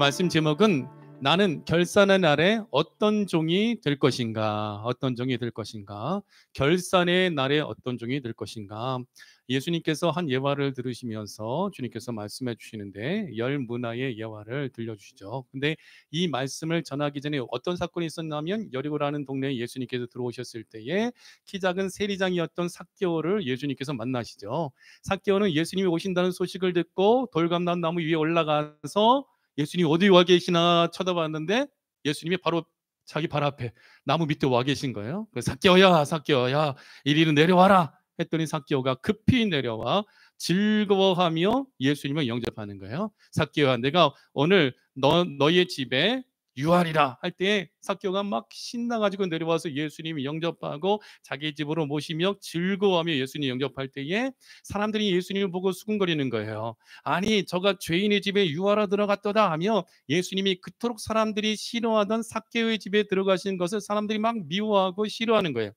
말씀 제목은 나는 결산의 날에 어떤 종이 될 것인가? 어떤 종이 될 것인가? 결산의 날에 어떤 종이 될 것인가? 예수님께서 한 예화를 들으시면서 주님께서 말씀해 주시는데 열 문화의 예화를 들려주시죠. 근데 이 말씀을 전하기 전에 어떤 사건이 있었냐면 여리고라는 동네에 예수님께서 들어오셨을 때에 키 작은 세리장이었던 삭개오를 예수님께서 만나시죠. 삭개오는 예수님이 오신다는 소식을 듣고 돌감람 나무 위에 올라가서 예수님이 어디 와 계시나 쳐다봤는데 예수님이 바로 자기 발 앞에 나무 밑에 와 계신 거예요. 삭개오야, 삭개오야, 이리로 내려와라 했더니 삭개오가 급히 내려와 즐거워하며 예수님을 영접하는 거예요. 삭개오야, 내가 오늘 너의 집에 유하리라 할 때 삭개오가 막 신나가지고 내려와서 예수님이 영접하고 자기 집으로 모시며 즐거워하며 예수님 영접할 때에 사람들이 예수님을 보고 수군거리는 거예요. 아니 저가 죄인의 집에 유하라 들어갔더라 하며 예수님이 그토록 사람들이 싫어하던 삭개오의 집에 들어가신 것을 사람들이 막 미워하고 싫어하는 거예요.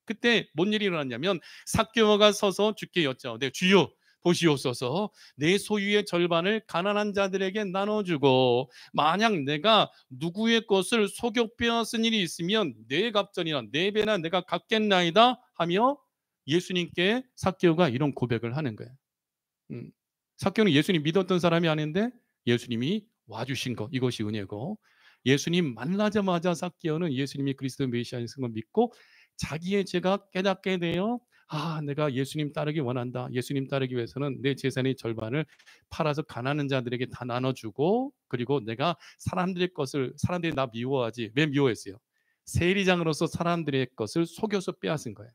그때 뭔 일이 일어났냐면 삭개오가 서서 주께 여짜오되 주여 보시옵소서, 내 소유의 절반을 가난한 자들에게 나눠주고 만약 내가 누구의 것을 속여 빼앗은 일이 있으면 네 갑전이나 네 배나 내가 갚겠나이다 하며 예수님께 삭개오가 이런 고백을 하는 거예요. 삭개오는 예수님 믿었던 사람이 아닌데 예수님이 와주신 것, 이것이 은혜고, 예수님 만나자마자 삭개오는 예수님이 그리스도 메시아인 걸 믿고 자기의 죄가 깨닫게 되어 내가 예수님 따르기 원한다. 예수님 따르기 위해서는 내 재산의 절반을 팔아서 가난한 자들에게 다 나눠주고, 그리고 내가 사람들의 것을, 사람들이 나 미워하지. 왜 미워했어요? 세리장으로서 사람들의 것을 속여서 빼앗은 거예요.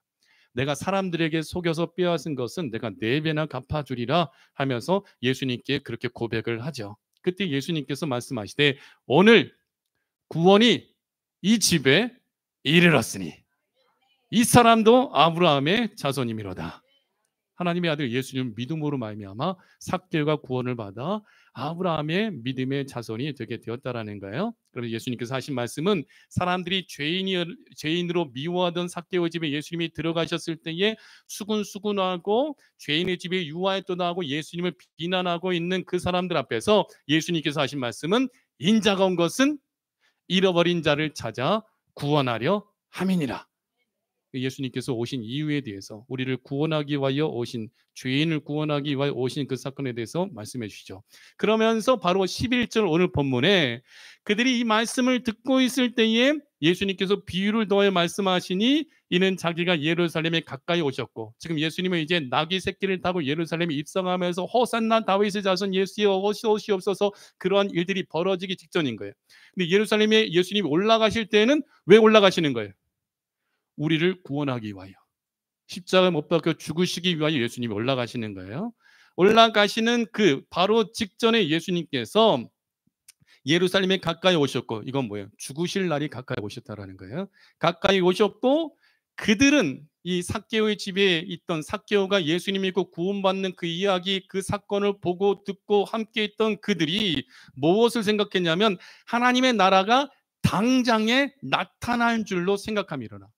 내가 사람들에게 속여서 빼앗은 것은 내가 4배나 갚아주리라 하면서 예수님께 그렇게 고백을 하죠. 그때 예수님께서 말씀하시되 오늘 구원이 이 집에 이르렀으니 이 사람도 아브라함의 자손이미로다. 하나님의 아들 예수님 믿음으로 말미암아 삭개오가 구원을 받아 아브라함의 믿음의 자손이 되게 되었다라는 거예요. 그래서 예수님께서 하신 말씀은 사람들이 죄인으로 미워하던 삭개오 집에 예수님이 들어가셨을 때에 수군수군하고 죄인의 집에 유하였도다 하고 예수님을 비난하고 있는 그 사람들 앞에서 예수님께서 하신 말씀은 인자가 온 것은 잃어버린 자를 찾아 구원하려 함이니라. 예수님께서 오신 이유에 대해서, 우리를 구원하기 위하여 오신, 죄인을 구원하기 위하여 오신 그 사건에 대해서 말씀해 주시죠. 그러면서 바로 11절 오늘 본문에 그들이 이 말씀을 듣고 있을 때에 예수님께서 비유를 더해 말씀하시니 이는 자기가 예루살렘에 가까이 오셨고, 지금 예수님은 이제 나귀 새끼를 타고 예루살렘에 입성하면서 호산나 다윗의 자손 예수여 오시옵소서, 그러한 일들이 벌어지기 직전인 거예요. 근데 예루살렘에 예수님이 올라가실 때는 왜 올라가시는 거예요? 우리를 구원하기 위하여, 십자가에 못 박혀 죽으시기 위하여 예수님이 올라가시는 거예요. 올라가시는 그 바로 직전에 예수님께서 예루살렘에 가까이 오셨고, 이건 뭐예요? 죽으실 날이 가까이 오셨다라는 거예요. 가까이 오셨고, 그들은 이 삭개오의 집에 있던 삭개오가 예수님 믿고 구원받는 그 이야기, 그 사건을 보고 듣고 함께 있던 그들이 무엇을 생각했냐면 하나님의 나라가 당장에 나타날 줄로 생각함이 일어나.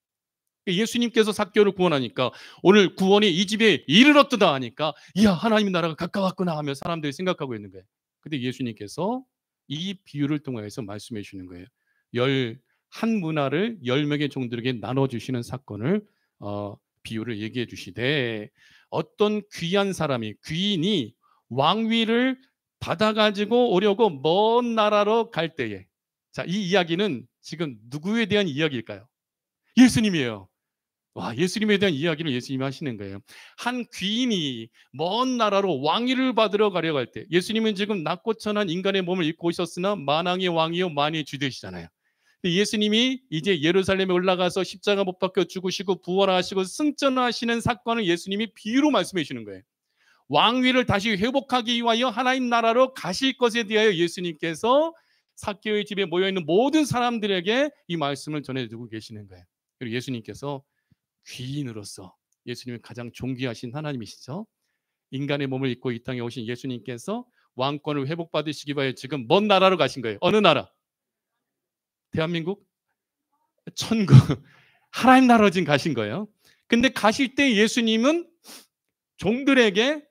예수님께서 삭개오를 구원하니까 오늘 구원이 이 집에 이르렀다 하니까 이야, 하나님의 나라가 가까웠구나 하며 사람들이 생각하고 있는 거예요. 근데 예수님께서 이 비유를 통해서 말씀해 주시는 거예요. 한 문화를 10명의 종들에게 나눠주시는 사건을 비유를 얘기해 주시되, 어떤 귀한 사람이, 귀인이 왕위를 받아가지고 오려고 먼 나라로 갈 때에, 자, 이 이야기는 지금 누구에 대한 이야기일까요? 예수님이에요. 와, 예수님에 대한 이야기를 예수님이 하시는 거예요. 한 귀인이 먼 나라로 왕위를 받으러 가려고 할 때, 예수님은 지금 낮고 천한 인간의 몸을 입고 오셨으나 만왕의 왕이요 만유의 주 되시잖아요. 예수님이 이제 예루살렘에 올라가서 십자가 못 박혀 죽으시고 부활하시고 승천하시는 사건을 예수님이 비유로 말씀해 주시는 거예요. 왕위를 다시 회복하기 위하여 하나님 나라로 가실 것에 대하여 예수님께서 삭개오의 집에 모여있는 모든 사람들에게 이 말씀을 전해주고 계시는 거예요. 그리고 예수님께서 귀인으로서, 예수님이 가장 존귀하신 하나님이시죠. 인간의 몸을 입고 이 땅에 오신 예수님께서 왕권을 회복받으시기 위해 지금 먼 나라로 가신 거예요. 어느 나라? 대한민국? 천국. 하나님 나라로 지금 가신 거예요. 근데 가실 때 예수님은 종들에게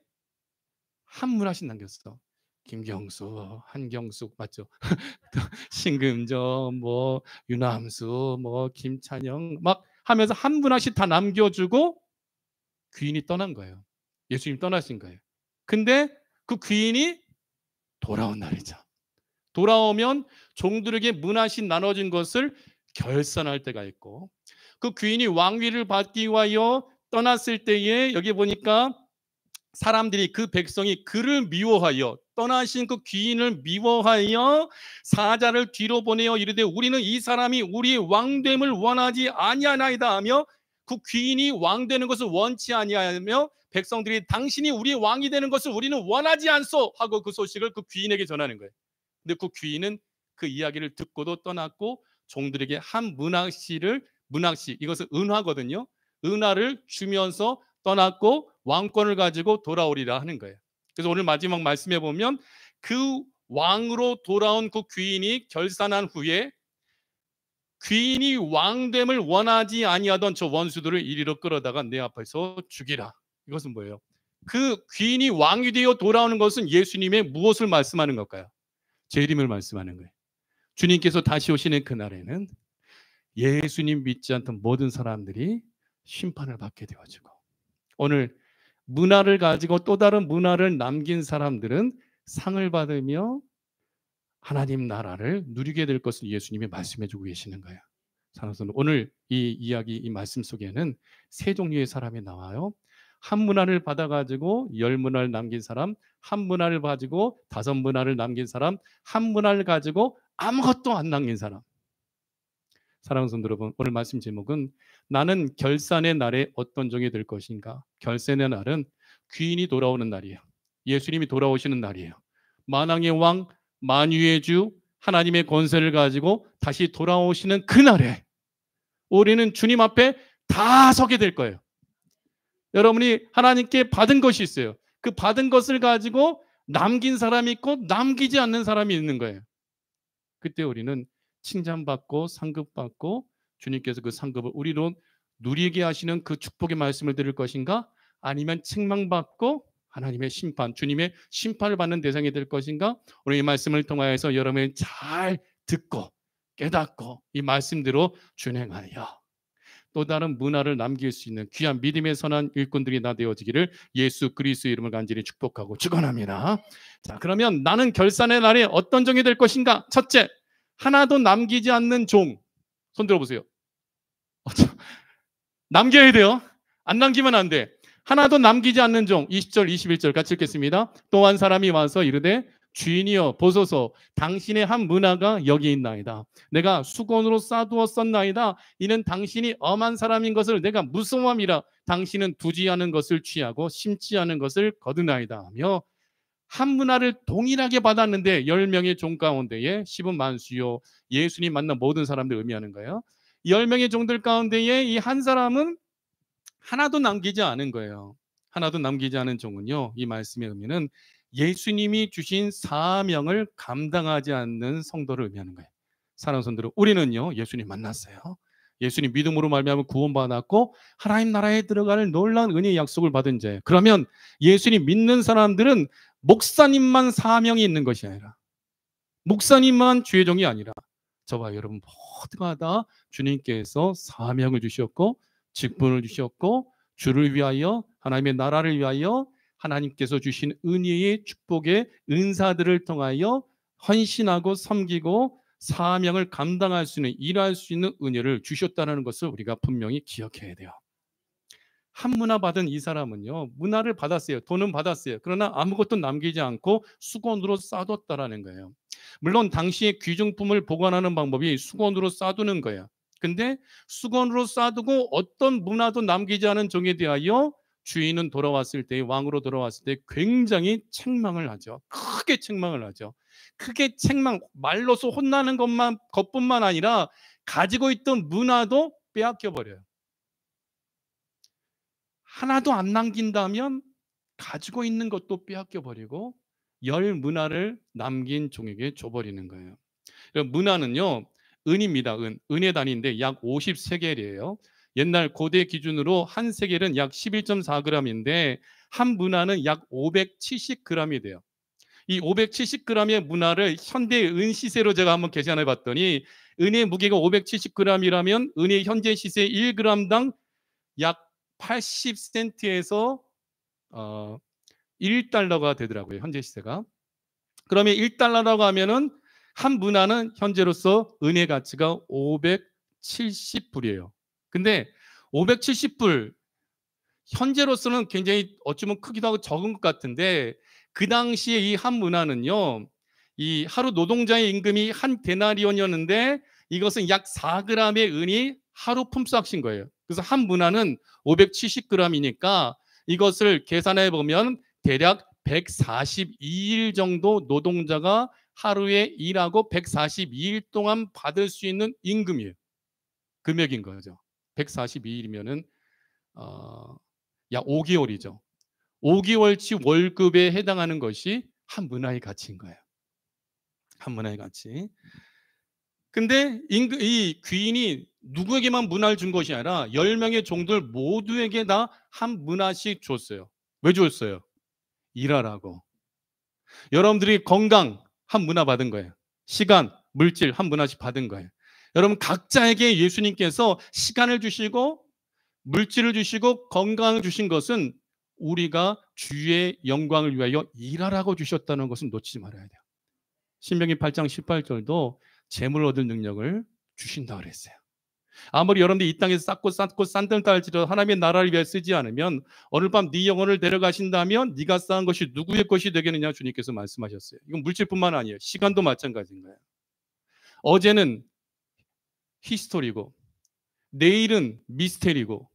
한 문화씩 남겼어. 김경수, 한경숙 맞죠? 신금정, 뭐 유남수, 뭐 김찬영 막 하면서 한 분씩 다 남겨주고 귀인이 떠난 거예요. 예수님 떠나신 거예요. 근데 그 귀인이 돌아온 날이죠. 돌아오면 종들에게 문화신 나눠진 것을 결산할 때가 있고, 그 귀인이 왕위를 받기 위하여 떠났을 때에 여기 보니까 사람들이, 그 백성이 그를 미워하여, 떠나신 그 귀인을 미워하여 사자를 뒤로 보내어 이르되 우리는 이 사람이 우리의 왕됨을 원하지 아니하나이다 하며, 그 귀인이 왕되는 것을 원치 아니하며 백성들이 당신이 우리의 왕이 되는 것을 우리는 원하지 않소 하고 그 소식을 그 귀인에게 전하는 거예요. 근데 그 귀인은 그 이야기를 듣고도 떠났고 종들에게 한 문학시, 이것은 은화거든요. 은화를 주면서 떠났고 왕권을 가지고 돌아오리라 하는 거예요. 그래서 오늘 마지막 말씀에 보면 그 왕으로 돌아온 그 귀인이 결산한 후에 귀인이 왕됨을 원하지 아니하던 저 원수들을 이리로 끌어다가 내 앞에서 죽이라. 이것은 뭐예요? 그 귀인이 왕이 되어 돌아오는 것은 예수님의 무엇을 말씀하는 걸까요? 재림을 말씀하는 거예요. 주님께서 다시 오시는 그날에는 예수님 믿지 않던 모든 사람들이 심판을 받게 되어지고, 오늘 문화를 가지고 또 다른 문화를 남긴 사람들은 상을 받으며 하나님 나라를 누리게 될 것을 예수님이 말씀해 주고 계시는 거예요. 사랑하는 오늘 이 이야기, 이 말씀 속에는 세 종류의 사람이 나와요. 한 문화를 받아가지고 열 문화를 남긴 사람, 한 문화를 가지고 다섯 문화를 남긴 사람, 한 문화를 가지고 아무것도 안 남긴 사람. 사랑하는 성도 여러분, 오늘 말씀 제목은 나는 결산의 날에 어떤 종이 될 것인가. 결산의 날은 귀인이 돌아오는 날이에요. 예수님이 돌아오시는 날이에요. 만왕의 왕, 만유의 주, 하나님의 권세를 가지고 다시 돌아오시는 그날에 우리는 주님 앞에 다 서게 될 거예요. 여러분이 하나님께 받은 것이 있어요. 그 받은 것을 가지고 남긴 사람이 있고 남기지 않는 사람이 있는 거예요. 그때 우리는 칭찬받고 상급받고 주님께서 그 상급을 우리로 누리게 하시는 그 축복의 말씀을 들을 것인가, 아니면 책망받고 하나님의 심판, 주님의 심판을 받는 대상이 될 것인가. 오늘 이 말씀을 통하여서 여러분이 잘 듣고 깨닫고 이 말씀대로 준행하여 또 다른 문화를 남길 수 있는 귀한 믿음의 선한 일꾼들이 다 되어지기를 예수 그리스도의 이름을 간절히 축복하고 축원합니다. 자, 그러면 나는 결산의 날에 어떤 종이 될 것인가? 첫째, 하나도 남기지 않는 종. 손 들어보세요. 남겨야 돼요. 안 남기면 안 돼. 하나도 남기지 않는 종. 20절 21절 같이 읽겠습니다. 또 한 사람이 와서 이르되 주인이여 보소서, 당신의 한 문화가 여기 있나이다. 내가 수건으로 싸두었었나이다. 이는 당신이 엄한 사람인 것을 내가 무서워함이라. 당신은 두지 않은 것을 취하고 심지 않은 것을 거두나이다 하며, 한 문화를 동일하게 받았는데 10명의 종 가운데에 10은 만수요, 예수님 만난 모든 사람들 의미하는 거예요. 10명의 종들 가운데에 이 한 사람은 하나도 남기지 않은 거예요. 하나도 남기지 않은 종은요, 이 말씀의 의미는 예수님이 주신 사명을 감당하지 않는 성도를 의미하는 거예요. 사랑하는 성도들, 우리는요 예수님 만났어요. 예수님 믿음으로 말미암아 구원받았고 하나님 나라에 들어갈 놀라운 은혜의 약속을 받은 자예요. 그러면 예수님 믿는 사람들은 목사님만 사명이 있는 것이 아니라, 목사님만 주의 종이 아니라 저와 여러분 모두가 다 주님께서 사명을 주셨고 직분을 주셨고 주를 위하여, 하나님의 나라를 위하여 하나님께서 주신 은혜의 축복의 은사들을 통하여 헌신하고 섬기고 사명을 감당할 수 있는, 일할 수 있는 은혜를 주셨다는 것을 우리가 분명히 기억해야 돼요. 한 문화 받은 이 사람은요, 문화를 받았어요. 돈은 받았어요. 그러나 아무것도 남기지 않고 수건으로 싸뒀다라는 거예요. 물론 당시의 귀중품을 보관하는 방법이 수건으로 싸두는 거예요. 근데 수건으로 싸두고 어떤 문화도 남기지 않은 종에 대하여 주인은 돌아왔을 때, 왕으로 돌아왔을 때 굉장히 책망을 하죠. 크게 책망을 하죠. 크게 책망, 말로서 혼나는 것뿐만 아니라 가지고 있던 문화도 빼앗겨 버려요. 하나도 안 남긴다면 가지고 있는 것도 빼앗겨 버리고 열 문화를 남긴 종에게 줘버리는 거예요. 문화는요, 은입니다. 은의 단위인데 약 50세겔이에요. 옛날 고대 기준으로 한 세겔은 약 11.4g인데 한 문화는 약 570g이 돼요. 이 570g의 문화를 현대 은 시세로 제가 한번 계산해 봤더니 은의 무게가 570g이라면 은의 현재 시세 1g당 약 80센트에서 1달러가 되더라고요. 현재 시세가. 그러면 1달러라고 하면은 한 문화는 현재로서 은의 가치가 570불이에요. 근데 570불 현재로서는 굉장히 어쩌면 크기도 하고 적은 것 같은데 그 당시에 이 한 문화는요. 이 하루 노동자의 임금이 한 데나리온이었는데 이것은 약 4g의 은이 하루 품삯인 거예요. 그래서 한 문화는 570g이니까 이것을 계산해 보면 대략 142일 정도 노동자가 하루에 일하고 142일 동안 받을 수 있는 임금이에요. 금액인 거죠. 142일이면은 약 5개월이죠. 5개월치 월급에 해당하는 것이 한 문화의 가치인 거예요. 한 문화의 가치. 근데 이 귀인이 누구에게만 문화를 준 것이 아니라 10명의 종들 모두에게 다 한 문화씩 줬어요. 왜 줬어요? 일하라고. 여러분들이 건강 한 문화 받은 거예요. 시간, 물질 한 문화씩 받은 거예요. 여러분 각자에게 예수님께서 시간을 주시고 물질을 주시고 건강을 주신 것은 우리가 주의 영광을 위하여 일하라고 주셨다는 것은 놓치지 말아야 돼요. 신명기 8장 18절도 재물 얻을 능력을 주신다고 그랬어요. 아무리 여러분들이 이 땅에서 쌓고 싼들딸지라도 하나님의 나라를 위해 쓰지 않으면 오늘 밤 네 영혼을 데려가신다면 네가 쌓은 것이 누구의 것이 되겠느냐 주님께서 말씀하셨어요. 이건 물질뿐만 아니에요. 시간도 마찬가지인 거예요. 어제는 히스토리고 내일은 미스테리고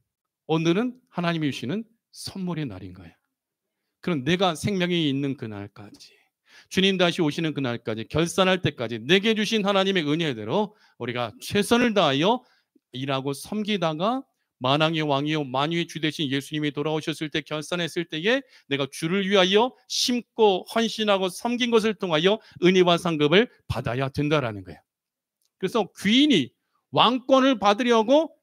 오늘은 하나님이 주시는 선물의 날인 거예요. 그럼 내가 생명이 있는 그날까지 주님 다시 오시는 그날까지 결산할 때까지 내게 주신 하나님의 은혜대로 우리가 최선을 다하여 일하고 섬기다가 만왕의 왕이요 만유의 주 되신 예수님이 돌아오셨을 때 결산했을 때에 내가 주를 위하여 심고 헌신하고 섬긴 것을 통하여 은혜와 상급을 받아야 된다라는 거예요. 그래서 귀인이 왕권을 받으려고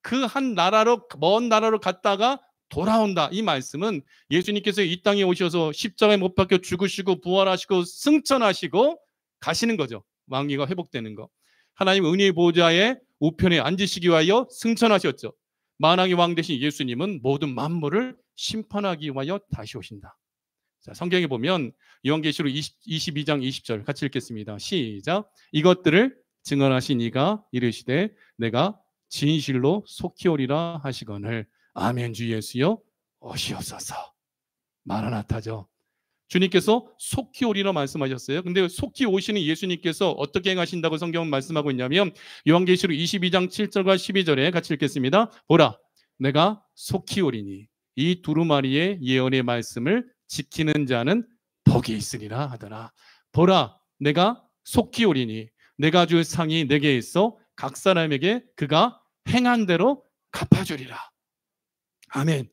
그 한 나라로 먼 나라로 갔다가 돌아온다. 이 말씀은 예수님께서 이 땅에 오셔서 십자가에 못 박혀 죽으시고 부활하시고 승천하시고 가시는 거죠. 왕위가 회복되는 거. 하나님 은혜의 보좌에 우편에 앉으시기 위하여 승천하셨죠. 만왕의 왕 되신 예수님은 모든 만물을 심판하기 위하여 다시 오신다. 자, 성경에 보면 요한계시록 22장 20절 같이 읽겠습니다. 시작. 이것들을 증언하신 이가 이르시되 내가 진실로 속히 오리라 하시거늘 아멘 주 예수여 오시옵소서. 마라나타죠. 주님께서 속히 오리라 말씀하셨어요. 근데 속히 오시는 예수님께서 어떻게 행하신다고 성경은 말씀하고 있냐면 요한계시록 22장 7절과 12절에 같이 읽겠습니다. 보라 내가 속히 오리니 이 두루마리의 예언의 말씀을 지키는 자는 복이 있으리라 하더라. 보라 내가 속히 오리니 내가 줄 상이 내게 있어 각 사람에게 그가 행한 대로 갚아주리라. 아멘.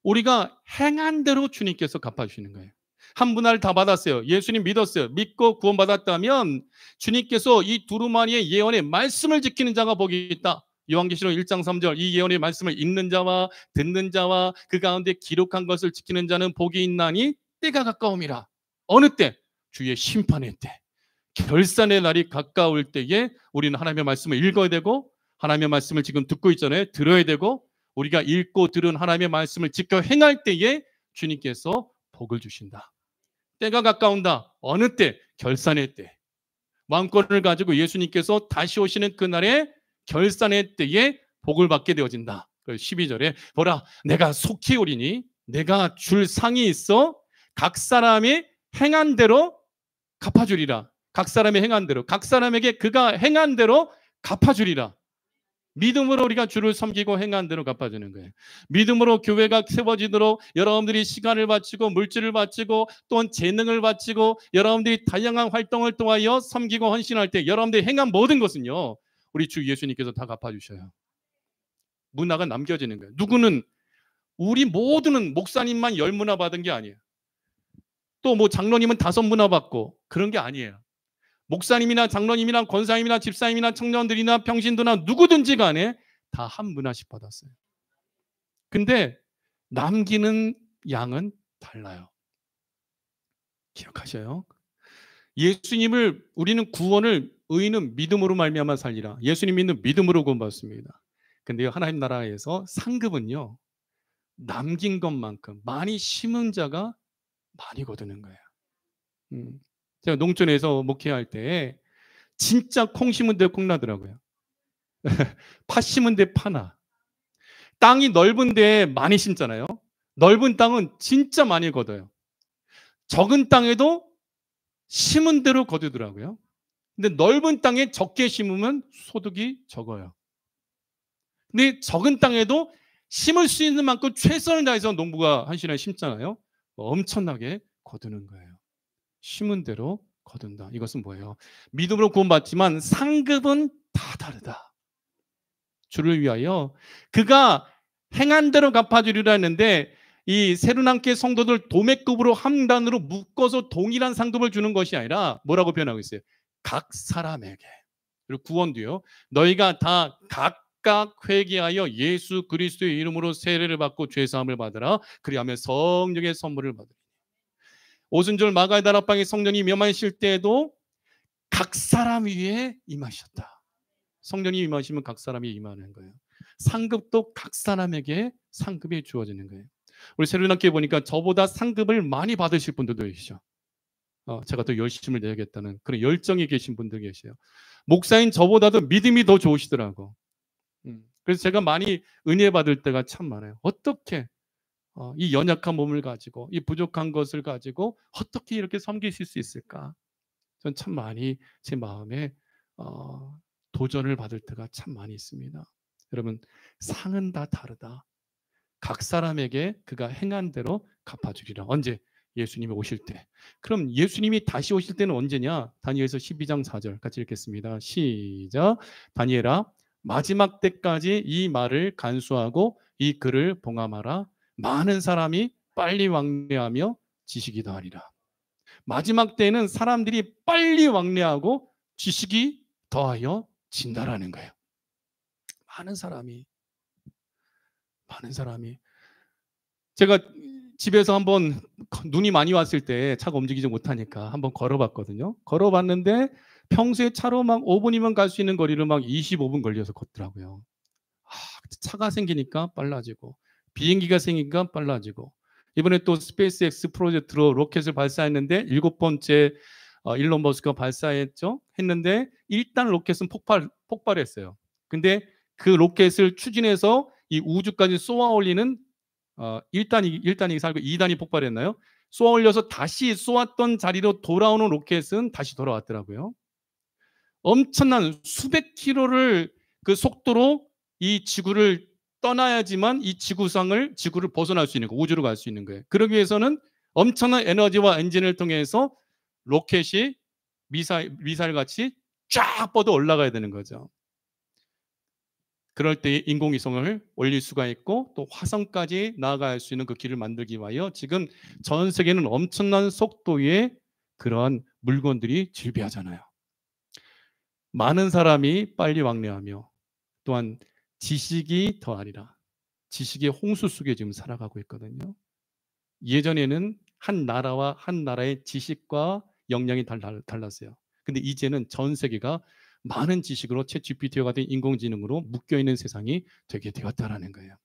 우리가 행한 대로 주님께서 갚아주시는 거예요. 한 분할 다 받았어요. 예수님 믿었어요. 믿고 구원받았다면 주님께서 이 두루마리의 예언의 말씀을 지키는 자가 복이 있다. 요한계시록 1장 3절 이 예언의 말씀을 읽는 자와 듣는 자와 그 가운데 기록한 것을 지키는 자는 복이 있나니 때가 가까움이라. 어느 때? 주의 심판의 때. 결산의 날이 가까울 때에 우리는 하나님의 말씀을 읽어야 되고 하나님의 말씀을 지금 듣고 있잖아요. 들어야 되고 우리가 읽고 들은 하나님의 말씀을 지켜 행할 때에 주님께서 복을 주신다. 때가 가까운다. 어느 때? 결산의 때. 왕권을 가지고 예수님께서 다시 오시는 그날에 결산의 때에 복을 받게 되어진다. 12절에 보라 내가 속히 오리니 내가 줄 상이 있어 각 사람이 행한 대로 갚아주리라. 각 사람의 행한 대로 각 사람에게 그가 행한 대로 갚아주리라. 믿음으로 우리가 주를 섬기고 행한 대로 갚아주는 거예요. 믿음으로 교회가 세워지도록 여러분들이 시간을 바치고 물질을 바치고 또한 재능을 바치고 여러분들이 다양한 활동을 통하여 섬기고 헌신할 때 여러분들이 행한 모든 것은요 우리 주 예수님께서 다 갚아주셔요. 문화가 남겨지는 거예요. 누구는 우리 모두는 목사님만 10문화 받은 게 아니에요. 또 뭐 장로님은 5문화 받고 그런 게 아니에요. 목사님이나 장로님이나 권사님이나 집사님이나 청년들이나 평신도나 누구든지 간에 다 한 문화씩 받았어요. 근데 남기는 양은 달라요. 기억하셔요. 예수님을 우리는 구원을 의인은 믿음으로 말미암아 살리라. 예수님 믿는 믿음으로 구원받습니다. 근데요 하나님 나라에서 상급은요 남긴 것만큼 많이 심은 자가 많이 거두는 거예요. 제가 농촌에서 목회할 때 진짜 콩 심은 데 콩 나더라고요. 팥 심은 데 파나. 땅이 넓은 데 많이 심잖아요. 넓은 땅은 진짜 많이 거둬요. 적은 땅에도 심은 대로 거두더라고요. 근데 넓은 땅에 적게 심으면 소득이 적어요. 근데 적은 땅에도 심을 수 있는 만큼 최선을 다해서 농부가 한 시간에 심잖아요. 엄청나게 거두는 거예요. 심은 대로 거둔다. 이것은 뭐예요? 믿음으로 구원받지만 상급은 다 다르다. 주를 위하여 그가 행한 대로 갚아주리라 했는데 이 새로남게 성도들 도매급으로 한 단으로 묶어서 동일한 상급을 주는 것이 아니라 뭐라고 표현하고 있어요? 각 사람에게. 그리고 구원도요. 너희가 다 각각 회개하여 예수 그리스도의 이름으로 세례를 받고 죄사함을 받으라. 그리하면 성령의 선물을 받으라. 오순절 마가의 다락방에 성령이 임하실 때에도 각 사람 위에 임하셨다. 성령이 임하시면 각 사람이 임하는 거예요. 상급도 각 사람에게 상급이 주어지는 거예요. 우리 새로남게 보니까 저보다 상급을 많이 받으실 분들도 계시죠. 제가 더 열심을 내야겠다는 그런 열정이 계신 분들 계세요. 목사인 저보다도 믿음이 더 좋으시더라고. 그래서 제가 많이 은혜 받을 때가 참 많아요. 어떻게 이 연약한 몸을 가지고 이 부족한 것을 가지고 어떻게 이렇게 섬기실 수 있을까? 전 참 많이 제 마음에 도전을 받을 때가 참 많이 있습니다. 여러분 상은 다 다르다. 각 사람에게 그가 행한 대로 갚아주리라. 언제? 예수님이 오실 때. 그럼 예수님이 다시 오실 때는 언제냐? 다니엘서 12장 4절 같이 읽겠습니다. 시작. 다니엘아 마지막 때까지 이 말을 간수하고 이 글을 봉함하라. 많은 사람이 빨리 왕래하며 지식이 더하리라. 마지막 때는 사람들이 빨리 왕래하고 지식이 더하여 진다라는 거예요. 많은 사람이 제가 집에서 한번 눈이 많이 왔을 때 차가 움직이지 못하니까 한번 걸어봤거든요. 걸어봤는데 평소에 차로 막 5분이면 갈 수 있는 거리를 막 25분 걸려서 걷더라고요. 차가 생기니까 빨라지고 비행기가 생기니까 빨라지고 이번에 또 스페이스X 프로젝트로 로켓을 발사했는데 7번째 일론 머스크가 발사했죠. 했는데 일단 로켓은 폭발했어요. 근데 그 로켓을 추진해서 이 우주까지 쏘아 올리는 1단이 살고 2단이 폭발했나요? 쏘아 올려서 다시 쏘았던 자리로 돌아오는 로켓은 다시 돌아왔더라고요. 엄청난 수백 킬로를 그 속도로 이 지구를 떠나야지만 이 지구를 벗어날 수 있는 거, 우주로 갈 수 있는 거예요. 그러기 위해서는 엄청난 에너지와 엔진을 통해서 로켓이 미사일 같이 쫙 뻗어 올라가야 되는 거죠. 그럴 때 인공위성을 올릴 수가 있고 또 화성까지 나아갈 수 있는 그 길을 만들기 위하여 지금 전 세계는 엄청난 속도의 그러한 물건들이 질비하잖아요. 많은 사람이 빨리 왕래하며 또한 지식이 더하리라. 지식의 홍수 속에 지금 살아가고 있거든요. 예전에는 한 나라와 한 나라의 지식과 역량이 달랐어요. 근데 이제는 전 세계가 많은 지식으로 챗GPT와 같은 인공지능으로 묶여있는 세상이 되게 되었다라는 거예요.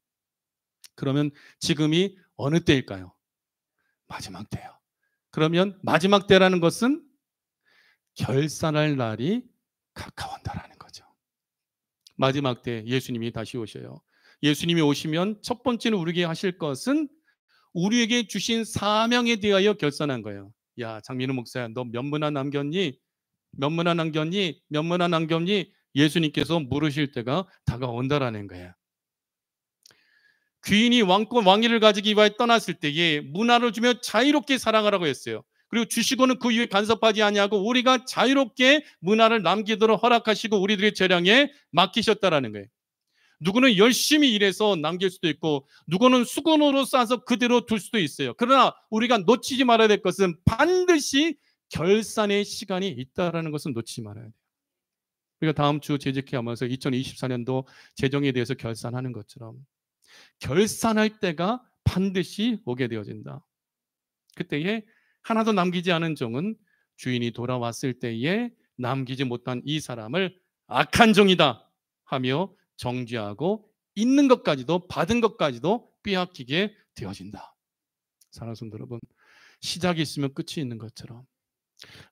그러면 지금이 어느 때일까요? 마지막 때요. 그러면 마지막 때라는 것은 결산할 날이 가까운다라는 거죠. 마지막 때 예수님이 다시 오셔요. 예수님이 오시면 첫 번째는 우리에게 하실 것은 우리에게 주신 사명에 대하여 결산한 거예요. 야, 장민우 목사야, 너 몇 문화 남겼니? 몇 문화 남겼니? 몇 문화 남겼니? 예수님께서 물으실 때가 다가온다라는 거예요. 귀인이 왕위를 가지기 위해 떠났을 때에 문화를 주며 자유롭게 살아가라고 했어요. 그리고 주시고는 그 위에 간섭하지 아니하고 우리가 자유롭게 문화를 남기도록 허락하시고 우리들의 재량에 맡기셨다라는 거예요. 누구는 열심히 일해서 남길 수도 있고 누구는 수건으로 싸서 그대로 둘 수도 있어요. 그러나 우리가 놓치지 말아야 될 것은 반드시 결산의 시간이 있다는 것은 놓치지 말아야 돼요. 우리가 다음 주 재직회 하면서 2024년도 재정에 대해서 결산하는 것처럼 결산할 때가 반드시 오게 되어진다. 그때에 하나도 남기지 않은 종은 주인이 돌아왔을 때에 남기지 못한 이 사람을 악한 종이다 하며 정죄하고 있는 것까지도 받은 것까지도 빼앗기게 되어진다. 사랑하는 성도 여러분, 시작이 있으면 끝이 있는 것처럼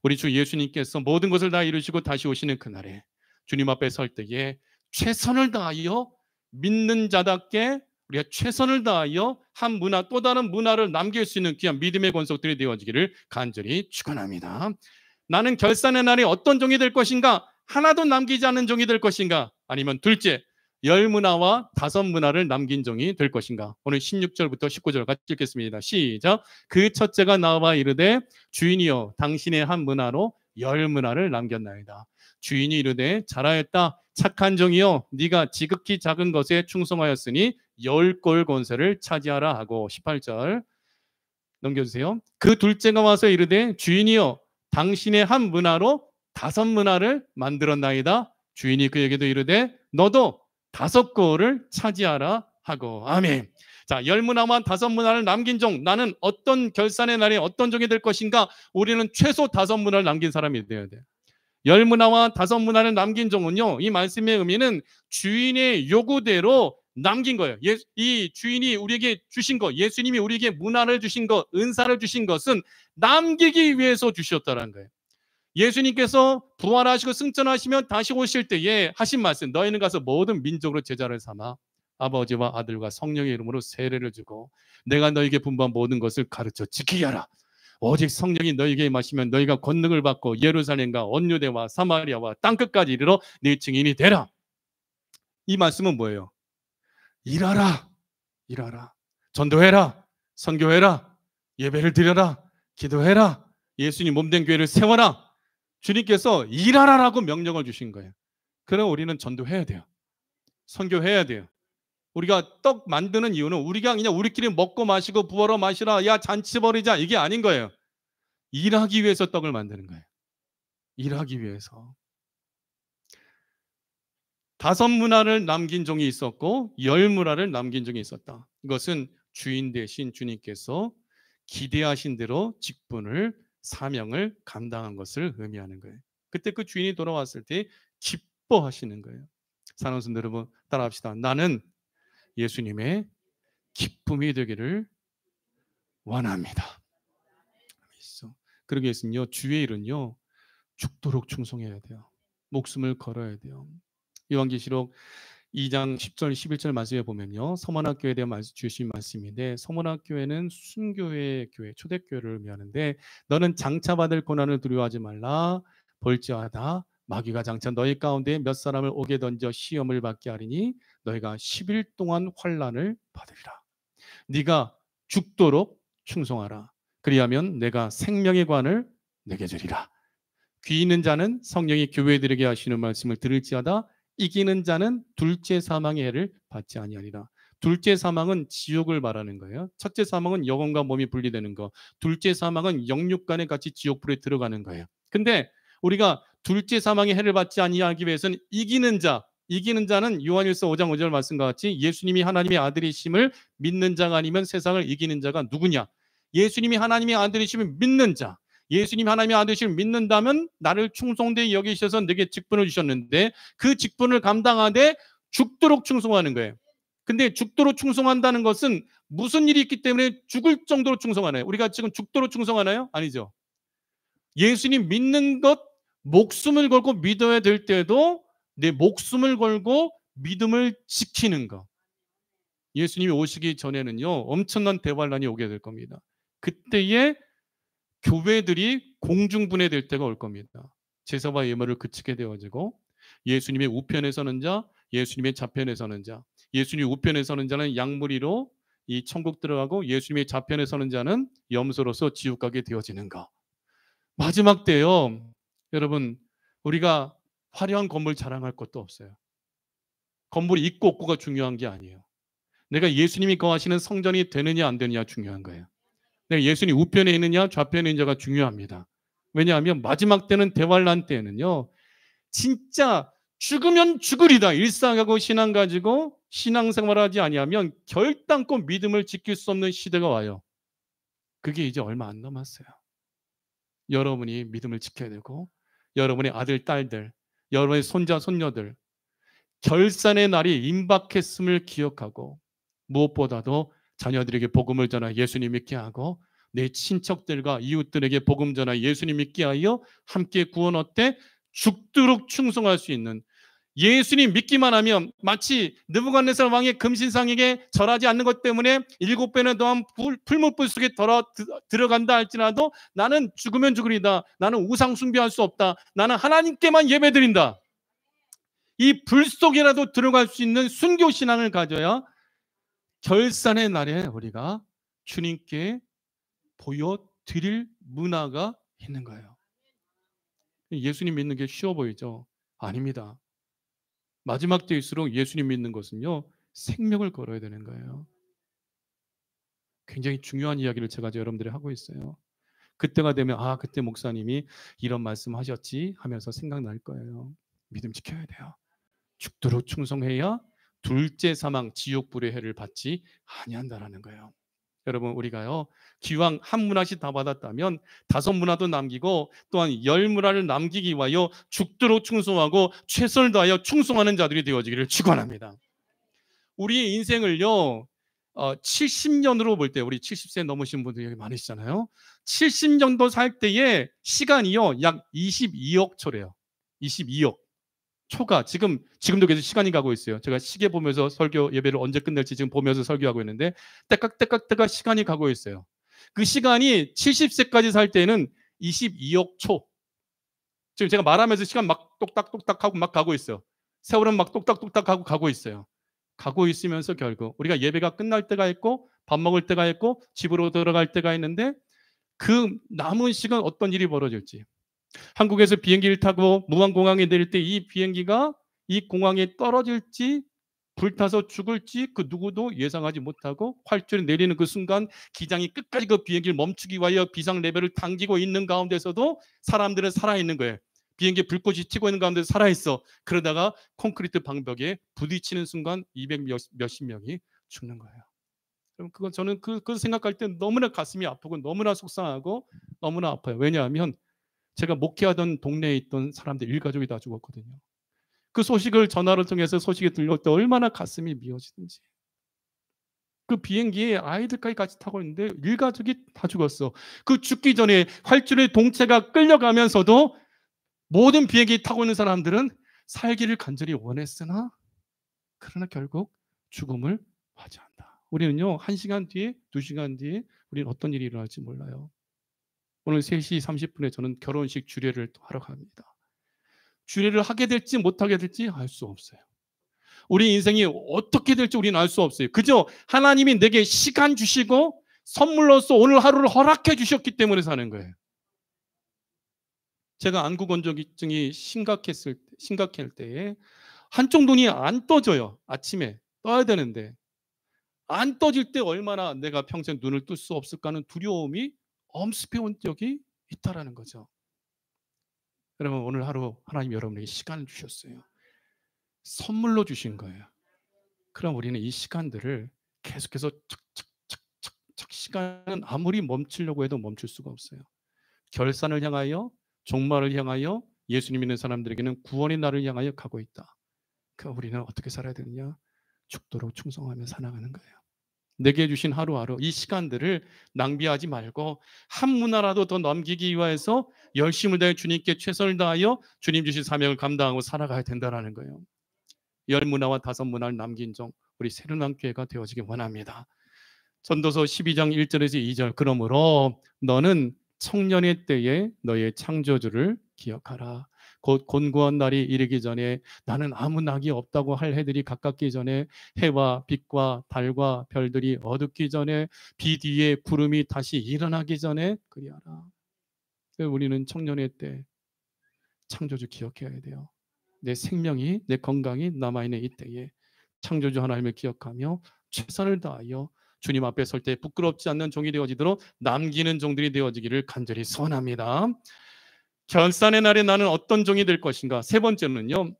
우리 주 예수님께서 모든 것을 다 이루시고 다시 오시는 그날에 주님 앞에 설 때에 최선을 다하여 믿는 자답게 우리가 최선을 다하여 한 문화 또 다른 문화를 남길 수 있는 귀한 믿음의 권속들이 되어지기를 간절히 축원합니다. 나는 결산의 날에 어떤 종이 될 것인가? 하나도 남기지 않는 종이 될 것인가? 아니면 둘째, 10문화와 5문화를 남긴 종이 될 것인가? 오늘 16절부터 19절 같이 읽겠습니다. 시작. 그 첫째가 나와 이르되 주인이여 당신의 한 문화로 10문화를 남겼나이다. 주인이 이르되 잘하였다. 착한 종이여 네가 지극히 작은 것에 충성하였으니 10골 권세를 차지하라 하고 18절 넘겨주세요. 그 둘째가 와서 이르되 주인이여 당신의 한 문화로 5문화를 만들었나이다. 주인이 그에게도 이르되 너도 5골을 차지하라 하고. 아멘. 자, 10문화만 5문화를 남긴 종, 나는 어떤 결산의 날에 어떤 종이 될 것인가? 우리는 최소 5문화를 남긴 사람이 되어야 돼요. 10문화와 5문화를 남긴 종은요, 이 말씀의 의미는 주인의 요구대로 남긴 거예요. 이 주인이 우리에게 주신 것, 예수님이 우리에게 문화를 주신 것, 은사를 주신 것은 남기기 위해서 주셨다는 거예요. 예수님께서 부활하시고 승천하시면 다시 오실 때에 하신 말씀, 너희는 가서 모든 민족으로 제자를 삼아 아버지와 아들과 성령의 이름으로 세례를 주고 내가 너희에게 분부한 모든 것을 가르쳐 지키게 하라. 오직 성령이 너희에게 임하시면 너희가 권능을 받고 예루살렘과 온 유대와 사마리아와 땅끝까지 이르러 네 증인이 되라. 이 말씀은 뭐예요? 일하라, 일하라, 전도해라, 선교해라, 예배를 드려라, 기도해라, 예수님 몸된 교회를 세워라. 주님께서 일하라라고 명령을 주신 거예요. 그럼 우리는 전도해야 돼요. 선교해야 돼요. 우리가 떡 만드는 이유는 우리가 그냥 우리끼리 먹고 마시고 부어러 마시라, 야 잔치 벌이자, 이게 아닌 거예요. 일하기 위해서 떡을 만드는 거예요. 일하기 위해서. 5문화를 남긴 종이 있었고 10문화를 남긴 종이 있었다. 이것은 주인 대신 주님께서 기대하신 대로 직분을, 사명을 감당한 것을 의미하는 거예요. 그때 그 주인이 돌아왔을 때 기뻐하시는 거예요. 사랑하는 성도 여러분, 따라합시다. 나는 예수님의 기쁨이 되기를 원합니다. 그러기 위해서는요, 주의 일은요 죽도록 충성해야 돼요. 목숨을 걸어야 돼요. 요한계시록 2장 10절 11절 말씀에 보면요, 서문학교에 대한 주신 말씀인데, 서문학교회는 순교회 교회, 초대교회를 의미하는데, 너는 장차받을 고난을 두려워하지 말라. 볼지어다 마귀가 장차 너희 가운데 몇 사람을 옥에 던져 시험을 받게 하리니 너희가 10일 동안 환난을 받으리라. 네가 죽도록 충성하라. 그리하면 내가 생명의 관을 내게 주리라. 귀 있는 자는 성령이 교회들에게 하시는 말씀을 들을지어다. 이기는 자는 둘째 사망의 해를 받지 아니하리라. 둘째 사망은 지옥을 말하는 거예요. 첫째 사망은 영혼과 몸이 분리되는 거. 둘째 사망은 영육간에 같이 지옥불에 들어가는 거예요. 근데 우리가 둘째 사망의 해를 받지 아니하기 위해서는 이기는 자는 요한일서 5장 5절 말씀과 같이 예수님이 하나님의 아들이심을 믿는 자가 아니면 세상을 이기는 자가 누구냐? 예수님이 하나님의 아들이심을 믿는 자. 예수님 하나님의 아들이심을 믿는다면 나를 충성되게 여기셔서 내게 직분을 주셨는데 그 직분을 감당하되 죽도록 충성하는 거예요. 근데 죽도록 충성한다는 것은 무슨 일이 있기 때문에 죽을 정도로 충성하나요? 우리가 지금 죽도록 충성하나요? 아니죠. 예수님 믿는 것, 목숨을 걸고 믿어야 될 때도 내 목숨을 걸고 믿음을 지키는 것. 예수님이 오시기 전에는요, 엄청난 대환란이 오게 될 겁니다. 그때에 교회들이 공중분해될 때가 올 겁니다. 제사와 예물을 그치게 되어지고 예수님의 우편에 서는 자, 예수님의 좌편에 서는 자. 예수님 우편에 서는 자는 양무리로 이 천국 들어가고 예수님의 좌편에 서는 자는 염소로서 지옥 가게 되어지는 것. 마지막 때요, 여러분, 우리가 화려한 건물 자랑할 것도 없어요. 건물이 있고 없고가 중요한 게 아니에요. 내가 예수님이 거하시는 성전이 되느냐 안 되느냐 중요한 거예요. 내가 예수님 우편에 있느냐 좌편에 있는 자가 중요합니다. 왜냐하면 마지막 때는 대환란 때는요, 진짜 죽으면 죽으리다 일상하고 신앙 가지고 신앙생활하지 아니하면 결단코 믿음을 지킬 수 없는 시대가 와요. 그게 이제 얼마 안 남았어요. 여러분이 믿음을 지켜야 되고 여러분의 아들, 딸들, 여러분의 손자, 손녀들 결산의 날이 임박했음을 기억하고 무엇보다도 자녀들에게 복음을 전하 예수님 믿게 하고 내 친척들과 이웃들에게 복음 전하 예수님 믿게 하여 함께 구원 얻되 죽도록 충성할 수 있는 예수님 믿기만 하면 마치 느부갓네살 왕의 금신상에게 절하지 않는 것 때문에 7배나 더한 풀무불 속에 들어간다 할지라도 나는 죽으면 죽으리다. 나는 우상 숭배할 수 없다. 나는 하나님께만 예배드린다. 이 불 속이라도 들어갈 수 있는 순교 신앙을 가져야 결산의 날에 우리가 주님께 보여드릴 문화가 있는 거예요. 예수님 믿는 게 쉬워 보이죠? 아닙니다. 마지막 때일수록 예수님 믿는 것은요, 생명을 걸어야 되는 거예요. 굉장히 중요한 이야기를 제가 여러분들이 하고 있어요. 그때가 되면 아, 그때 목사님이 이런 말씀하셨지 하면서 생각날 거예요. 믿음 지켜야 돼요. 죽도록 충성해야 둘째 사망 지옥불의 해를 받지 아니한다라는 거예요. 여러분 우리가요 기왕 한 문화씩 다 받았다면 5문화도 남기고 또한 10문화를 남기기 위하여 죽도록 충성하고 최선을 다하여 충성하는 자들이 되어지기를 축원합니다. 우리의 인생을요 70년으로 볼 때 우리 70세 넘으신 분들이 여기 많으시잖아요. 70년도 살 때의 시간이요 약 22억 초래요. 22억 초가 지금도 계속 시간이 가고 있어요. 제가 시계 보면서 설교 예배를 언제 끝낼지 지금 보면서 설교하고 있는데 때깍 시간이 가고 있어요. 그 시간이 70세까지 살 때는 22억 초. 지금 제가 말하면서 시간 막 똑딱똑딱 하고 막 가고 있어요. 세월은 막 똑딱똑딱 하고 가고 있어요. 가고 있으면서 결국 우리가 예배가 끝날 때가 있고 밥 먹을 때가 있고 집으로 들어갈 때가 있는데 그 남은 시간 어떤 일이 벌어질지. 한국에서 비행기를 타고 무안공항에 내릴 때 이 비행기가 이 공항에 떨어질지 불타서 죽을지 그 누구도 예상하지 못하고 활주로 내리는 그 순간 기장이 끝까지 그 비행기를 멈추기 위하여 비상 레벨을 당기고 있는 가운데서도 사람들은 살아있는 거예요. 비행기에 불꽃이 튀고 있는 가운데 살아있어. 그러다가 콘크리트 방벽에 부딪히는 순간 200 몇십 명이 죽는 거예요. 그럼 그건 저는 그 생각할 때 너무나 가슴이 아프고 너무나 속상하고 너무나 아파요. 왜냐하면 제가 목회하던 동네에 있던 사람들 일가족이 다 죽었거든요. 그 소식을 전화를 통해서 소식이 들려올 때 얼마나 가슴이 미어지는지. 그 비행기에 아이들까지 같이 타고 있는데 일가족이 다 죽었어. 그 죽기 전에 활주로의 동체가 끌려가면서도 모든 비행기 타고 있는 사람들은 살기를 간절히 원했으나 그러나 결국 죽음을 맞이한다. 우리는요 1시간 뒤에 2시간 뒤에 우리는 어떤 일이 일어날지 몰라요. 오늘 3시 30분에 저는 결혼식 주례를 하러 갑니다. 주례를 하게 될지 못하게 될지 알 수 없어요. 우리 인생이 어떻게 될지 우리는 알 수 없어요. 그저 하나님이 내게 시간 주시고 선물로서 오늘 하루를 허락해 주셨기 때문에 사는 거예요. 제가 안구건조증이 심각할 때에 한쪽 눈이 안 떠져요. 아침에 떠야 되는데 안 떠질 때 얼마나 내가 평생 눈을 뜰 수 없을까 하는 두려움이 엄습해 온 적이 있다라는 거죠. 여러분 오늘 하루 하나님 여러분에게 시간을 주셨어요. 선물로 주신 거예요. 그럼 우리는 이 시간들을 계속해서 착착착착착 시간은 아무리 멈추려고 해도 멈출 수가 없어요. 결산을 향하여 종말을 향하여 예수님 믿는 사람들에게는 구원의 날을 향하여 가고 있다. 그럼 우리는 어떻게 살아야 되느냐? 죽도록 충성하며 살아가는 거예요. 내게 주신 하루하루 이 시간들을 낭비하지 말고 한 문화라도 더 넘기기 위해서 열심을 다해 주님께 최선을 다하여 주님 주신 사명을 감당하고 살아가야 된다는 거예요. 10문화와 5문화를 남긴 종 우리 새로운 교회가 되어지기 원합니다. 전도서 12장 1절에서 2절 그러므로 너는 청년의 때에 너의 창조주를 기억하라. 곧 곤고한 날이 이르기 전에 나는 아무 낙이 없다고 할 해들이 가깝기 전에 해와 빛과 달과 별들이 어둡기 전에 비 뒤에 구름이 다시 일어나기 전에 그리하라. 우리는 청년의 때 창조주 기억해야 돼요. 내 생명이 내 건강이 남아있는 이 때에 창조주 하나님을 기억하며 최선을 다하여 주님 앞에 설 때 부끄럽지 않는 종이 되어지도록 남기는 종들이 되어지기를 간절히 소원합니다. 결산의 날에 나는 어떤 종이 될 것인가? 세 번째는요.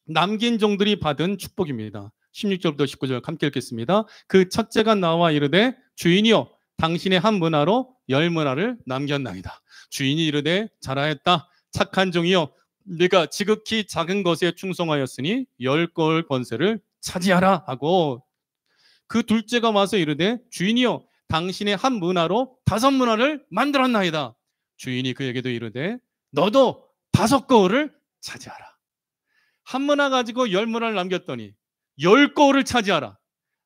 남긴 종들이 받은 축복입니다. 16절부터 19절 함께 읽겠습니다. 그 첫째가 나와 이르되 주인이여 당신의 한 문화로 열 문화를 남겼나이다. 주인이 이르되 잘하였다. 착한 종이여, 네가 지극히 작은 것에 충성하였으니 열 꼴 권세를 차지하라 하고, 그 둘째가 와서 이르되 주인이여, 당신의 한 문화로 다섯 문화를 만들었나이다. 주인이 그에게도 이르되 너도 다섯 거울을 차지하라. 한 문화 가지고 열 문화를 남겼더니 열 거울을 차지하라.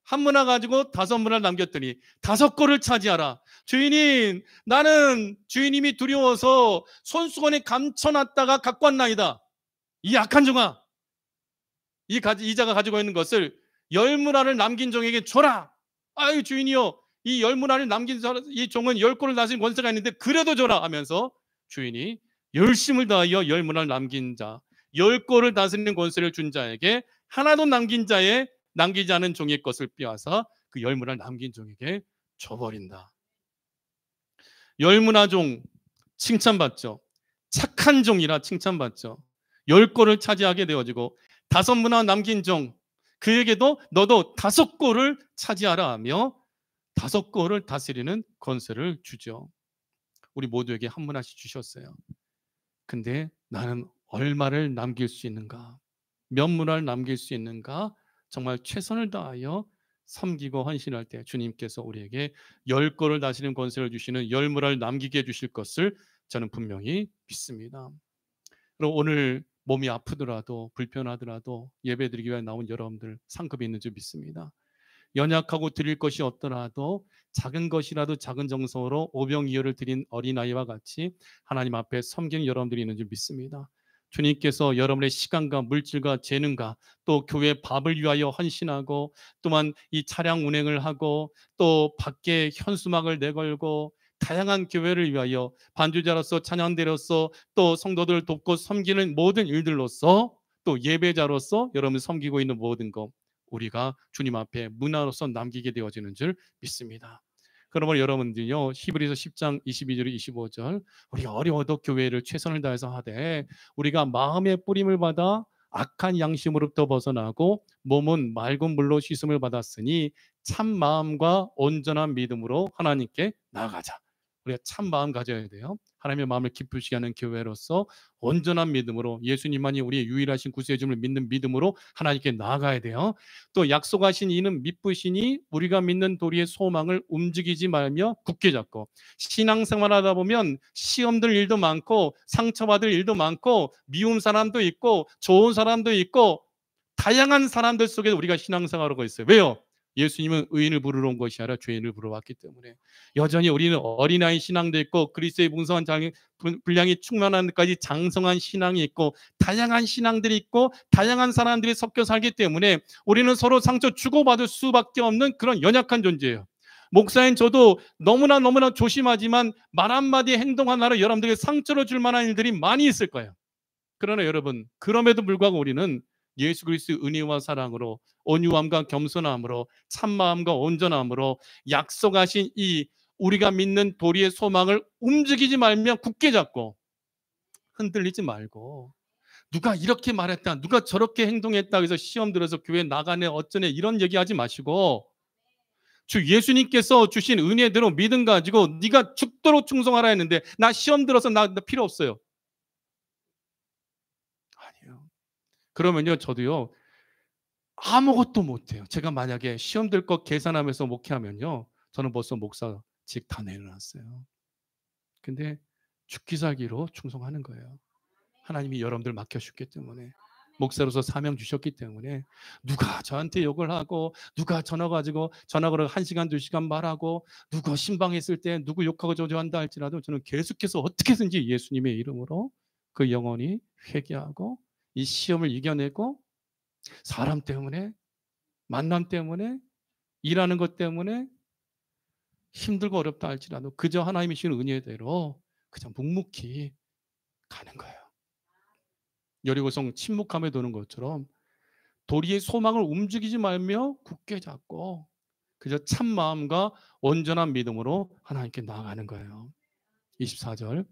한 문화 가지고 다섯 문화를 남겼더니 다섯 거울을 차지하라. 주인님, 나는 주인님이 두려워서 손수건에 감춰놨다가 갖고 왔나이다. 이 악한 종아, 이 자가 가지고 있는 것을 열 문화를 남긴 종에게 줘라. 아유 주인이여, 이 열 문화를 남긴 이 종은 열 꼴을 다스린 권세가 있는데 그래도 줘라 하면서 주인이 열심을 다하여 열 문화를 남긴 자, 열 꼴을 다스리는 권세를 준 자에게 하나도 남기지 않은 종의 것을 빼앗아 그 열 문화를 남긴 종에게 줘버린다. 열 문화 종 칭찬받죠. 착한 종이라 칭찬받죠. 열 꼴을 차지하게 되어지고, 다섯 문화 남긴 종, 그에게도 너도 다섯 꼴을 차지하라 하며 다섯 꼴을 다스리는 권세를 주죠. 우리 모두에게 한 문화씩 주셨어요. 근데 나는 얼마를 남길 수 있는가? 몇 문화를 남길 수 있는가? 정말 최선을 다하여 섬기고 헌신할 때 주님께서 우리에게 열 꼴을 다스리는 권세를 주시는 열 문화를 남기게 해주실 것을 저는 분명히 믿습니다. 그리고 오늘 몸이 아프더라도 불편하더라도 예배드리기 위해 나온 여러분들 상급이 있는 줄 믿습니다. 연약하고 드릴 것이 없더라도 작은 것이라도 작은 정성으로 오병이어를 드린 어린아이와 같이 하나님 앞에 섬기는 여러분들이 있는 줄 믿습니다. 주님께서 여러분의 시간과 물질과 재능과 또 교회 밥을 위하여 헌신하고, 또한 이 차량 운행을 하고, 또 밖에 현수막을 내걸고, 다양한 교회를 위하여 반주자로서, 찬양대로서, 또 성도들을 돕고 섬기는 모든 일들로서, 또 예배자로서 여러분 섬기고 있는 모든 것, 우리가 주님 앞에 문화로서 남기게 되어지는 줄 믿습니다. 그러면 여러분들요, 히브리서 10장 22절 25절, 우리가 어려워도 교회를 최선을 다해서 하되 우리가 마음의 뿌림을 받아 악한 양심으로부터 벗어나고 몸은 맑은 물로 씻음을 받았으니 참 마음과 온전한 믿음으로 하나님께 나아가자. 우리가 참 마음 가져야 돼요. 하나님의 마음을 기쁘시게 하는 교회로서 온전한 믿음으로, 예수님만이 우리의 유일하신 구세주를 믿는 믿음으로 하나님께 나아가야 돼요. 또 약속하신 이는 믿으시니 우리가 믿는 도리의 소망을 움직이지 말며 굳게 잡고, 신앙생활하다 보면 시험들 일도 많고 상처받을 일도 많고 미운 사람도 있고 좋은 사람도 있고 다양한 사람들 속에 우리가 신앙생활하고 있어요. 왜요? 예수님은 의인을 부르러 온 것이 아니라 죄인을 부르러 왔기 때문에. 여전히 우리는 어린아이 신앙도 있고 그리스도의 풍성한 분량이 충만한 데까지 장성한 신앙이 있고 다양한 신앙들이 있고 다양한 사람들이 섞여 살기 때문에 우리는 서로 상처 주고받을 수밖에 없는 그런 연약한 존재예요. 목사인 저도 너무나 조심하지만 말 한마디 행동 하나로 여러분들에게 상처를 줄 만한 일들이 많이 있을 거예요. 그러나 여러분, 그럼에도 불구하고 우리는 예수 그리스도의 은혜와 사랑으로, 온유함과 겸손함으로, 참마음과 온전함으로 약속하신 이 우리가 믿는 도리의 소망을 움직이지 말며 굳게 잡고, 흔들리지 말고, 누가 이렇게 말했다, 누가 저렇게 행동했다 해서 시험 들어서 교회 나가네 어쩌네 이런 얘기하지 마시고, 주 예수님께서 주신 은혜대로 믿음 가지고 네가 죽도록 충성하라 했는데 나 시험 들어서 나 필요 없어요. 아니에요. 그러면요, 저도요 아무것도 못해요. 제가 만약에 시험 들 것 계산하면서 목회하면요, 저는 벌써 목사직 다 내려놨어요. 근데 죽기 살기로 충성하는 거예요. 하나님이 여러분들 맡겨주셨기 때문에, 목사로서 사명 주셨기 때문에, 누가 저한테 욕을 하고 누가 전화 가지고 1시간 2시간 말하고 누가 신방했을 때 누구 욕하고 저주한다 할지라도 저는 계속해서 어떻게든지 예수님의 이름으로 그 영혼이 회개하고 이 시험을 이겨내고, 사람 때문에, 만남 때문에, 일하는 것 때문에 힘들고 어렵다 할지라도 그저 하나님이 주신 은혜대로 그저 묵묵히 가는 거예요. 여리고성 침묵함에 도는 것처럼 도리의 소망을 움직이지 말며 굳게 잡고 그저 참 마음과 온전한 믿음으로 하나님께 나아가는 거예요. 24절,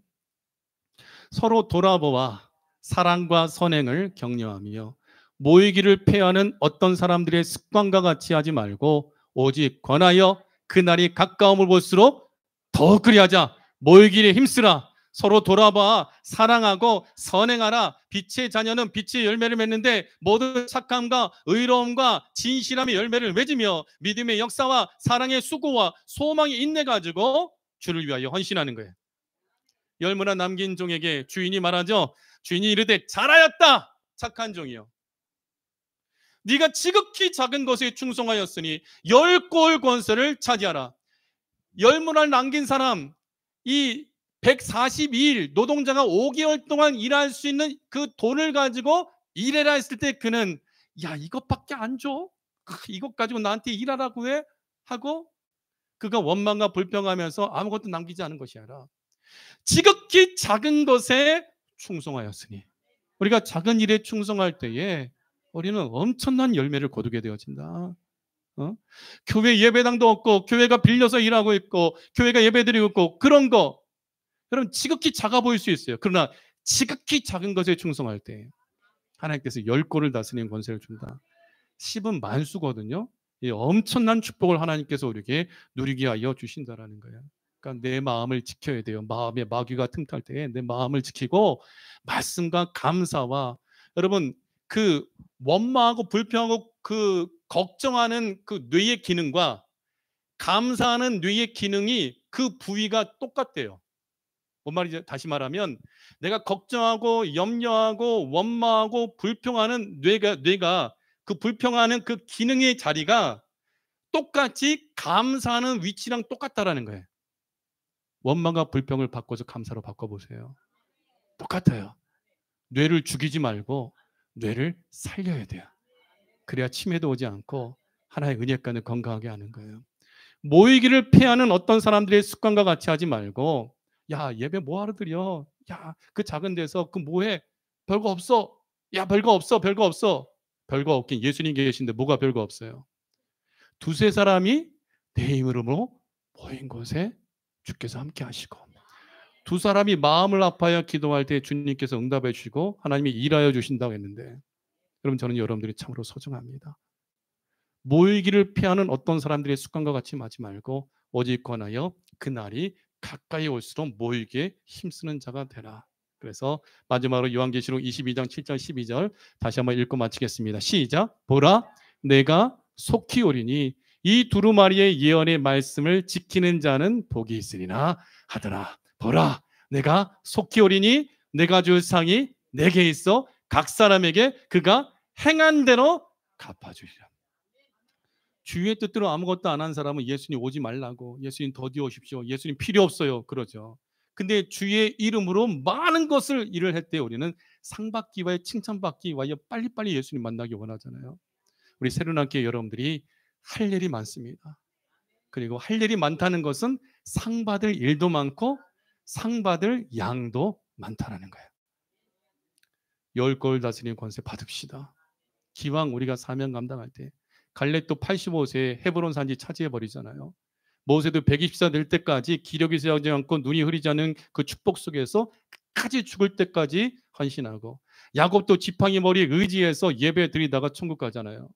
서로 돌아보아 사랑과 선행을 격려하며 모이기를 폐하는 어떤 사람들의 습관과 같이 하지 말고 오직 권하여 그날이 가까움을 볼수록 더 그리하자. 모이기에 힘쓰라. 서로 돌아봐. 사랑하고 선행하라. 빛의 자녀는 빛의 열매를 맺는데 모든 착함과 의로움과 진실함의 열매를 맺으며 믿음의 역사와 사랑의 수고와 소망의 인내 가지고 주를 위하여 헌신하는 거예요. 열무나 남긴 종에게 주인이 말하죠. 주인이 이르되 잘하였다. 착한 종이요. 네가 지극히 작은 것에 충성하였으니 10골 권세를 차지하라. 열무를 남긴 사람, 이 142일 노동자가 5개월 동안 일할 수 있는 그 돈을 가지고 일해라 했을 때 그는 야 이것밖에 안 줘? 이것 가지고 나한테 일하라고 해? 하고 그가 원망과 불평하면서 아무것도 남기지 않은 것이 아니라 지극히 작은 것에 충성하였으니 우리가 작은 일에 충성할 때에 우리는 엄청난 열매를 거두게 되어진다. 교회 예배당도 없고 교회가 빌려서 일하고 있고 교회가 예배드리고 있고 그런 거 여러분 지극히 작아 보일 수 있어요. 그러나 지극히 작은 것에 충성할 때 하나님께서 10골을 다스리는 권세를 준다. 10은 만수거든요. 이 엄청난 축복을 하나님께서 우리에게 누리게 하여 주신다라는 거예요. 그러니까 내 마음을 지켜야 돼요. 마음에 마귀가 틈탈 때 내 마음을 지키고 말씀과 감사와 여러분 그 원망하고 불평하고 그 걱정하는 그 뇌의 기능과 감사하는 뇌의 기능이 그 부위가 똑같대요. 뭔 말이죠? 다시 말하면 내가 걱정하고 염려하고 원망하고 불평하는 뇌가 그 불평하는 그 기능의 자리가 똑같이 감사하는 위치랑 똑같다라는 거예요. 원망과 불평을 바꿔서 감사로 바꿔보세요. 똑같아요. 뇌를 죽이지 말고 뇌를 살려야 돼요. 그래야 치매도 오지 않고 하나의 은혜가는 건강하게 하는 거예요. 모이기를 피하는 어떤 사람들의 습관과 같이 하지 말고 야 예배 뭐하러 드려? 야 그 작은 데서 그 뭐해? 별거 없어. 야 별거 없어. 별거 없어. 별거 없긴 예수님 계신데 뭐가 별거 없어요. 두세 사람이 내 이름으로 모인 곳에 주께서 함께 하시고 두 사람이 마음을 아파야 기도할 때 주님께서 응답해 주시고 하나님이 일하여 주신다고 했는데 여러분 저는 여러분들이 참으로 소중합니다. 모이기를 피하는 어떤 사람들의 습관과 같이 하지 말고 오직 권하여 그날이 가까이 올수록 모이기에 힘쓰는 자가 되라. 그래서 마지막으로 요한계시록 22장 7절 12절 다시 한번 읽고 마치겠습니다. 시작. 보라 내가 속히 오리니 이 두루마리의 예언의 말씀을 지키는 자는 복이 있으리라 하더라. 보라 내가 속히 오리니 내가 줄 상이 내게 있어 각 사람에게 그가 행한 대로 갚아주리라. 주의 뜻대로 아무것도 안 한 사람은 예수님 오지 말라고 예수님 더디 오십시오. 예수님 필요 없어요. 그러죠. 근데 주의 이름으로 많은 것을 일을 했대 우리는 상받기 위하여 칭찬받기 위하여 빨리빨리 예수님 만나기 원하잖아요. 우리 새로운학교 여러분들이 할 일이 많습니다. 그리고 할 일이 많다는 것은 상 받을 일도 많고 상 받을 양도 많다라는 거예요. 10골 다스리는 권세 받읍시다. 기왕 우리가 사명 감당할 때 갈렙도 85세에 헤브론 산지 차지해 버리잖아요. 모세도 120세 될 때까지 기력이 세하지 않고 눈이 흐리지 않은 그 축복 속에서 끝까지 죽을 때까지 헌신하고 야곱도 지팡이 머리에 의지해서 예배 드리다가 천국 가잖아요.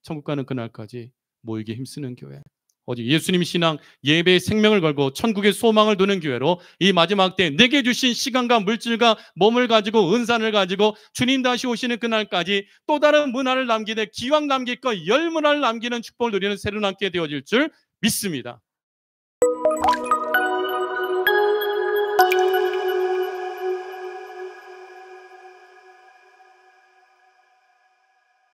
천국 가는 그날까지 모이게 힘쓰는 교회. 오직 예수님 신앙 예배의 생명을 걸고 천국의 소망을 두는 교회로 이 마지막 때 내게 주신 시간과 물질과 몸을 가지고 은산을 가지고 주님 다시 오시는 그날까지 또 다른 문화를 남기되 기왕 남길 것 10문화를 남기는 축복을 누리는 새로운 함께 되어질 줄 믿습니다.